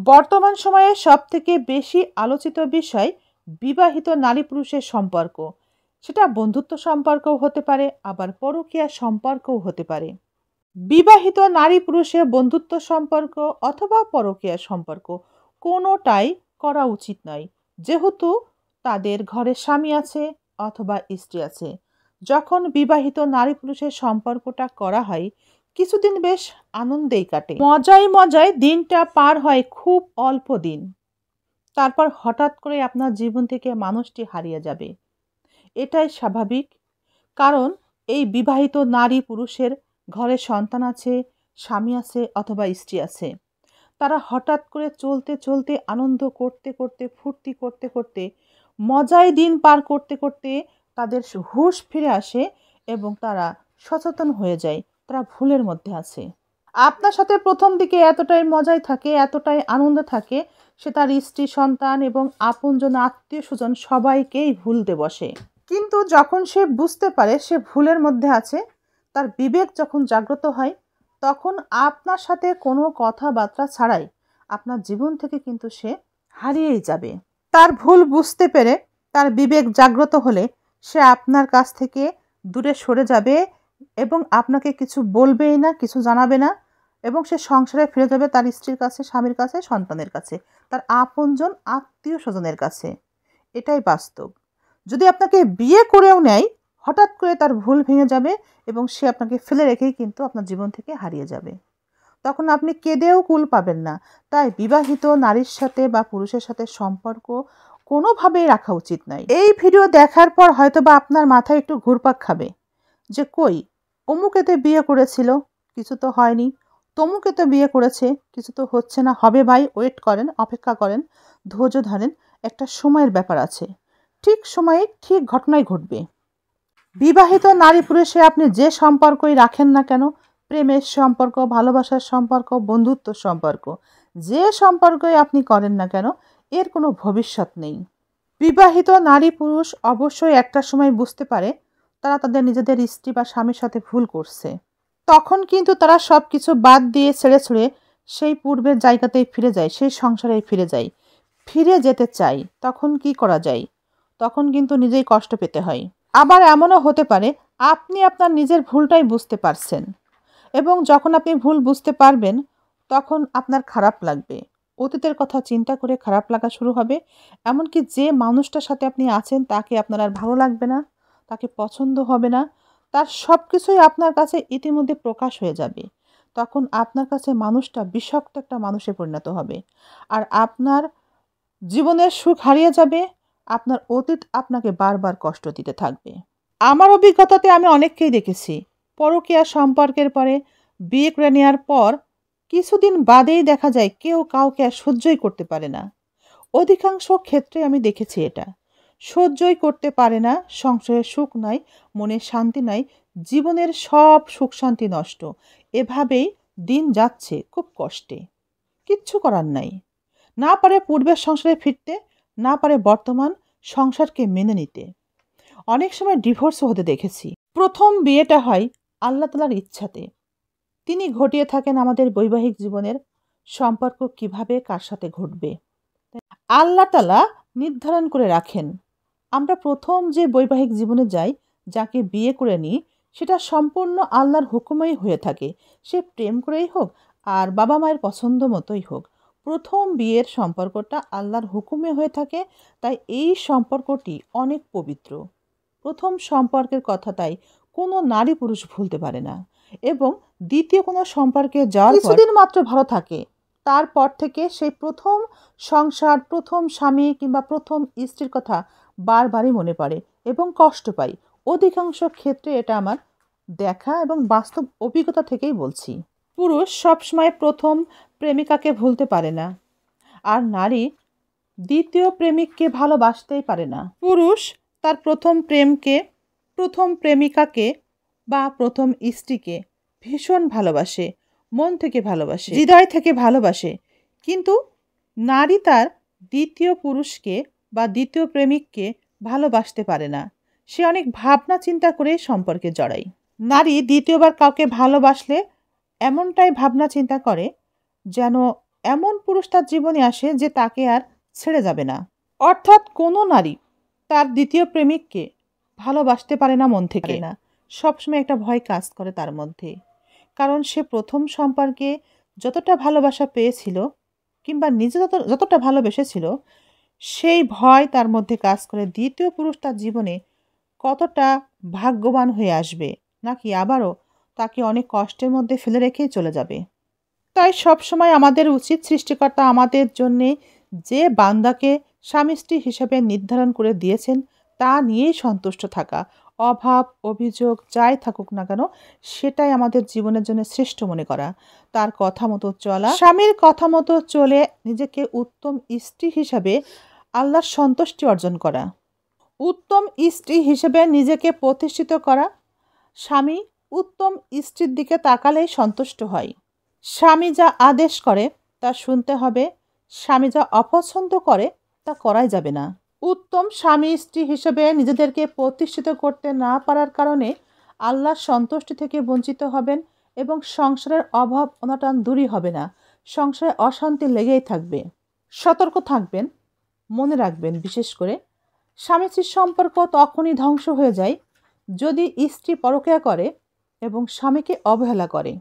বর্তমান সময়ে সবথেকে বেশি আলোচিত বিষয় বিবাহিত নারী পুরুষের সম্পর্ক। সেটা বন্ধুত্ব সম্পর্কও হতে পারে, আবার পরকীয়া সম্পর্কও হতে পারে। বিবাহিত নারী পুরুষের বন্ধুত্ব সম্পর্ক অথবা পরকীয়া সম্পর্ক কোনোটাই করা উচিত নয়, যেহেতু তাদের ঘরে স্বামী আছে অথবা স্ত্রী আছে। যখন বিবাহিত নারী পুরুষের সম্পর্কটা করা হয়, কিছুদিন বেশ আনন্দেই কাটে, মজায় মজায় দিনটা পার হয় খুব অল্প দিন। তারপর হঠাৎ করে আপনার জীবন থেকে মানুষটি হারিয়ে যাবে। এটাই স্বাভাবিক, কারণ এই বিবাহিত নারী পুরুষের ঘরে সন্তান আছে, স্বামী আছে অথবা স্ত্রী আছে। তারা হঠাৎ করে চলতে চলতে, আনন্দ করতে করতে, ফুর্তি করতে করতে, মজায় দিন পার করতে করতে তাদের হুঁশ ফিরে আসে এবং তারা সচেতন হয়ে যায়, তারা ভুলের মধ্যে আছে। আপনার সাথে প্রথম দিকে এতটাই মজায় থাকে, এতটাই আনন্দ থাকে, সে তার স্ত্রী, সন্তান এবং আপনজন, আত্মীয় স্বজন সবাইকেই ভুলতে বসে। কিন্তু যখন সে বুঝতে পারে সে ভুলের মধ্যে আছে, তার বিবেক যখন জাগ্রত হয়, তখন আপনার সাথে কোনো কথাবার্তা ছাড়াই আপনার জীবন থেকে কিন্তু সে হারিয়েই যাবে। তার ভুল বুঝতে পেরে, তার বিবেক জাগ্রত হলে সে আপনার কাছ থেকে দূরে সরে যাবে এবং আপনাকে কিছু বলবেই না, কিছু জানাবে না, এবং সে সংসারে ফিরে যাবে তার স্ত্রীর কাছে, স্বামীর কাছে, সন্তানের কাছে, তার আপনজন, আত্মীয় স্বজনের কাছে। এটাই বাস্তব। যদি আপনাকে বিয়ে করেও নেয়, হঠাৎ করে তার ভুল ভেঙে যাবে এবং সে আপনাকে ফেলে রেখেই কিন্তু আপনার জীবন থেকে হারিয়ে যাবে। তখন আপনি কেঁদেও কুল পাবেন না। তাই বিবাহিত নারীর সাথে বা পুরুষের সাথে সম্পর্ক কোনোভাবেই রাখা উচিত নয়। এই ভিডিও দেখার পর হয়তো বা আপনার মাথায় একটু ঘুরপাক খাবে যে কই, অমুকেতে বিয়ে করেছিল, কিছু তো হয়নি, তমুকে তো বিয়ে করেছে, কিছু তো হচ্ছে না। হবে ভাই, ওয়েট করেন, অপেক্ষা করেন, ধৈর্য ধরেন, একটা সময়ের ব্যাপার আছে, ঠিক সময়ে ঠিক ঘটনাই ঘটবে। বিবাহিত নারী পুরুষে আপনি যে সম্পর্কই রাখেন না কেন, প্রেমের সম্পর্ক, ভালোবাসার সম্পর্ক, বন্ধুত্ব সম্পর্ক, যে সম্পর্কই আপনি করেন না কেন, এর কোনো ভবিষ্যৎ নেই। বিবাহিত নারী পুরুষ অবশ্যই একটা সময় বুঝতে পারে তারা তাদের নিজেদের স্ত্রী বা স্বামীর সাথে ভুল করছে। তখন কিন্তু তারা সব কিছু বাদ দিয়ে ছেড়ে ছুড়ে সেই পূর্বের জায়গাতেই ফিরে যায়, সেই সংসারেই ফিরে যায়, ফিরে যেতে চাই। তখন কি করা যায়? তখন কিন্তু নিজেই কষ্ট পেতে হয়। আবার এমনও হতে পারে আপনি আপনার নিজের ভুলটাই বুঝতে পারছেন, এবং যখন আপনি ভুল বুঝতে পারবেন তখন আপনার খারাপ লাগবে, অতীতের কথা চিন্তা করে খারাপ লাগা শুরু হবে। এমনকি যে মানুষটার সাথে আপনি আছেন তাকে আপনার আর ভালো লাগবে না, তাকে পছন্দ হবে না, তার সব কিছুই আপনার কাছে ইতিমধ্যে প্রকাশ হয়ে যাবে। তখন আপনার কাছে মানুষটা বিষাক্ত একটা মানুষে পরিণত হবে, আর আপনার জীবনের সুখ হারিয়ে যাবে। আপনার অতীত আপনাকে বারবার কষ্ট দিতে থাকবে। আমার অভিজ্ঞতাতে আমি অনেককেই দেখেছি, পরকীয়া সম্পর্কের পরে বিয়ে করে নেওয়ার পর কিছুদিন বাদেই দেখা যায় কেউ কাউকে আর সহ্যই করতে পারে না। অধিকাংশ ক্ষেত্রে আমি দেখেছি এটা। সহ্যই করতে পারে না, সংসারে সুখ নাই, মনে শান্তি নাই, জীবনের সব সুখ শান্তি নষ্ট। এভাবেই দিন যাচ্ছে খুব কষ্টে, কিচ্ছু করার নাই। না পারে পূর্বের সংসারে ফিরতে, না পারে বর্তমান সংসারকে মেনে নিতে। অনেক সময় ডিভোর্সও হতে দেখেছি। প্রথম বিয়েটা হয় আল্লাহ তাআলার ইচ্ছাতে। তিনি ঘটিয়ে থাকেন আমাদের বৈবাহিক জীবনের সম্পর্ক কিভাবে কার সাথে ঘটবে। আল্লাহ তাআলা নির্ধারণ করে রাখেন। আমরা প্রথম যে বৈবাহিক জীবনে যাই, যাকে বিয়ে করে নিই, সেটা সম্পূর্ণ আল্লাহর হুকুমেই হয়ে থাকে। সে প্রেম করেই হোক আর বাবা মায়ের পছন্দ মতোই হোক, প্রথম বিয়ের সম্পর্কটা আল্লাহর হুকুমে হয়ে থাকে। তাই এই সম্পর্কটি অনেক পবিত্র। প্রথম সম্পর্কের কথা তাই কোনো নারী পুরুষ ভুলতে পারে না, এবং দ্বিতীয় কোনো সম্পর্কে যাওয়ার কিছুদিন মাত্র ভালো থাকে, তারপর থেকে সেই প্রথম সংসার, প্রথম স্বামী কিংবা প্রথম স্ত্রীর কথা বারবারই মনে পড়ে এবং কষ্ট পাই। অধিকাংশ ক্ষেত্রে এটা আমার দেখা এবং বাস্তব অভিজ্ঞতা থেকেই বলছি। পুরুষ সবসময় প্রথম প্রেমিকাকে ভুলতে পারে না, আর নারী দ্বিতীয় প্রেমিককে ভালোবাসতেই পারে না। পুরুষ তার প্রথম প্রেমকে, প্রথম প্রেমিকাকে বা প্রথম স্ত্রীকে ভীষণ ভালোবাসে, মন থেকে ভালোবাসে, হৃদয় থেকে ভালোবাসে। কিন্তু নারী তার দ্বিতীয় পুরুষকে বা দ্বিতীয় প্রেমিককে ভালোবাসতে পারে না। সে অনেক ভাবনা চিন্তা করে সম্পর্কে জড়ায়। নারী দ্বিতীয়বার কাউকে ভালোবাসলে এমনটাই ভাবনা চিন্তা করে যেন এমন পুরুষ তার জীবনে আসে যে তাকে আর ছেড়ে যাবে না। অর্থাৎ কোনো নারী তার দ্বিতীয় প্রেমিককে ভালোবাসতে পারে না মন থেকে না, সবসময় একটা ভয় কাজ করে তার মধ্যে। কারণ সে প্রথম সম্পর্কে যতটা ভালোবাসা পেয়েছিল কিংবা নিজে যতটা ভালোবেসেছিল, সেই ভয় তার মধ্যে কাজ করে দ্বিতীয় পুরুষ তার জীবনে কতটা ভাগ্যবান হয়ে আসবে, নাকি আবারও তাকে অনেক কষ্টের মধ্যে ফেলে রেখেই চলে যাবে। তাই সবসময় আমাদের উচিত সৃষ্টিকর্তা আমাদের জন্যে যে বান্দাকে স্বামী স্ত্রী হিসেবে নির্ধারণ করে দিয়েছেন তা নিয়েই সন্তুষ্ট থাকা। অভাব অভিযোগ যাই থাকুক না কেন, সেটাই আমাদের জীবনের জন্য শ্রেষ্ঠ মনে করা। তার কথা মতো চলা, স্বামীর কথা মতো চলে নিজেকে উত্তম স্ত্রী হিসাবে আল্লাহর সন্তুষ্টি অর্জন করা, উত্তম স্ত্রী হিসেবে নিজেকে প্রতিষ্ঠিত করা। স্বামী উত্তম স্ত্রীর দিকে তাকালেই সন্তুষ্ট হয়। স্বামী যা আদেশ করে তা শুনতে হবে, স্বামী যা অপছন্দ করে তা করাই যাবে না। উত্তম স্বামী স্ত্রী হিসেবে নিজেদেরকে প্রতিষ্ঠিত করতে না পারার কারণে আল্লাহর সন্তুষ্টি থেকে বঞ্চিত হবেন এবং সংসারের অভাব অনটন দূরই হবে না, সংসারে অশান্তি লেগেই থাকবে। সতর্ক থাকবেন, মনে রাখবেন বিশেষ করে স্বামী স্ত্রীর সম্পর্ক তখনই ধ্বংস হয়ে যায় যদি স্ত্রী পরকীয়া করে এবং স্বামীকে অবহেলা করে।